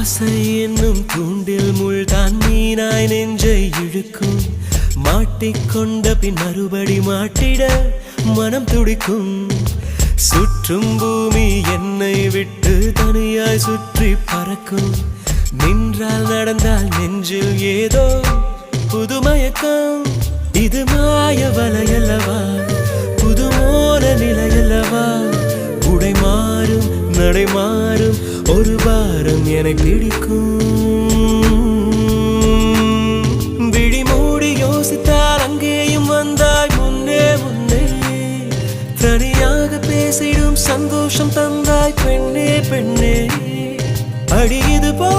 ஆசை என்னும் தூண்டில் முள்தான் மீனாய் நெஞ்சை இழுக்கும். மாட்டிக்கொண்ட பின் மறுபடி மாட்டிட மனம் துடிக்கும். சுற்றும் பூமி என்னை விட்டு தனியாய் சுற்றி பறக்கும். நின்றால் நடந்தால் நெஞ்சில் ஏதோ புதுமயக்கம். இது மாய வலையல்லவா, புதுமோன நிலையல்லவா. உடை மாறும் நடை மாறும் ஒரு வாரம் என பிடிக்கும். விழி மூடி யோசித்தால் அங்கேயும் வந்தாய் முன்னே முன்னே. தனியாக பேசிடும் சந்தோஷம் தந்தாய் பெண்ணே பெண்ணே. அடி இது போ